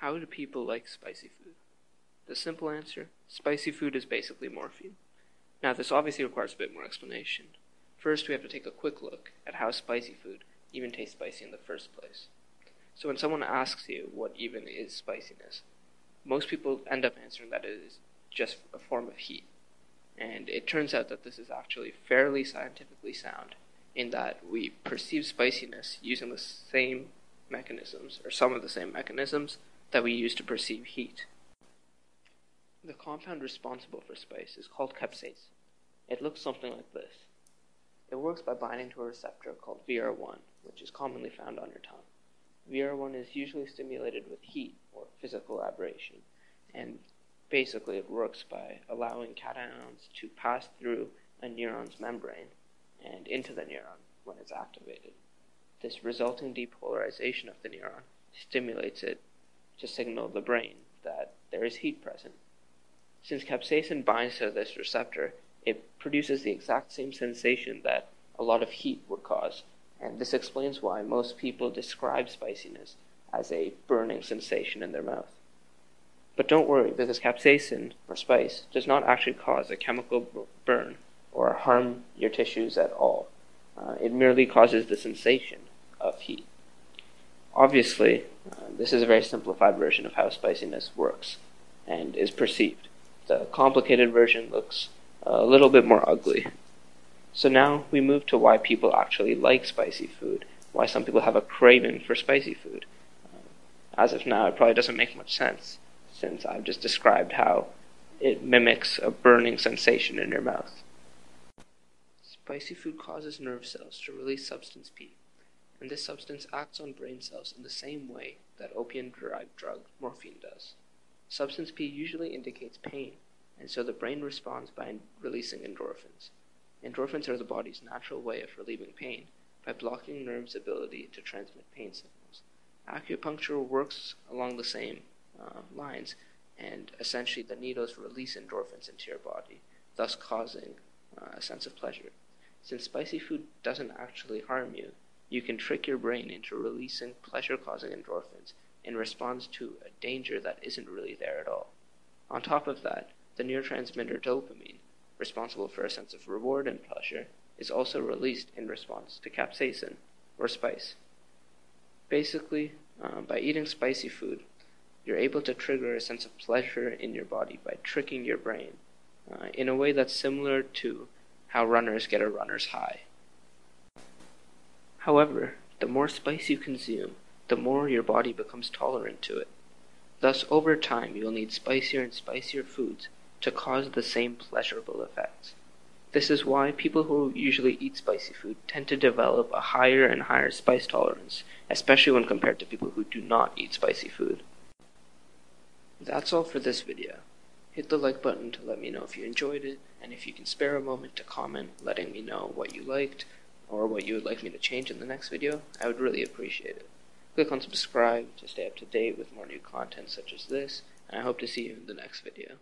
How do people like spicy food? The simple answer, spicy food is basically morphine. Now this obviously requires a bit more explanation. First we have to take a quick look at how spicy food even tastes spicy in the first place. So when someone asks you what even is spiciness, most people end up answering that it is just a form of heat. And it turns out that this is actually fairly scientifically sound, in that we perceive spiciness using the same mechanisms, or some of the same mechanisms, that we use to perceive heat. The compound responsible for spice is called capsaicin. It looks something like this. It works by binding to a receptor called VR1, which is commonly found on your tongue. VR1 is usually stimulated with heat, or physical aberration, and basically it works by allowing cations to pass through a neuron's membrane and into the neuron when it's activated. This resulting depolarization of the neuron stimulates it to signal the brain that there is heat present. Since capsaicin binds to this receptor, it produces the exact same sensation that a lot of heat would cause, and this explains why most people describe spiciness as a burning sensation in their mouth. But don't worry, because capsaicin, or spice, does not actually cause a chemical burn or harm your tissues at all. It merely causes the sensation of heat. Obviously, this is a very simplified version of how spiciness works and is perceived. The complicated version looks a little bit more ugly. So now we move to why people actually like spicy food, why some people have a craving for spicy food. As of now, it probably doesn't make much sense, since I've just described how it mimics a burning sensation in your mouth. Spicy food causes nerve cells to release substance P, and this substance acts on brain cells in the same way that opium-derived drug morphine does. Substance P usually indicates pain, and so the brain responds by releasing endorphins. Endorphins are the body's natural way of relieving pain by blocking nerves' ability to transmit pain signals. Acupuncture works along the same lines, and essentially the needles release endorphins into your body, thus causing a sense of pleasure. Since spicy food doesn't actually harm you, you can trick your brain into releasing pleasure-causing endorphins in response to a danger that isn't really there at all. On top of that, the neurotransmitter dopamine, responsible for a sense of reward and pleasure, is also released in response to capsaicin, or spice. Basically, by eating spicy food, you're able to trigger a sense of pleasure in your body by tricking your brain in a way that's similar to how runners get a runner's high. However, the more spice you consume, the more your body becomes tolerant to it. Thus, over time, you'll need spicier and spicier foods to cause the same pleasurable effects. This is why people who usually eat spicy food tend to develop a higher and higher spice tolerance, especially when compared to people who do not eat spicy food. That's all for this video. Hit the like button to let me know if you enjoyed it, and if you can spare a moment to comment letting me know what you liked, or what you would like me to change in the next video, I would really appreciate it. Click on subscribe to stay up to date with more new content such as this, and I hope to see you in the next video.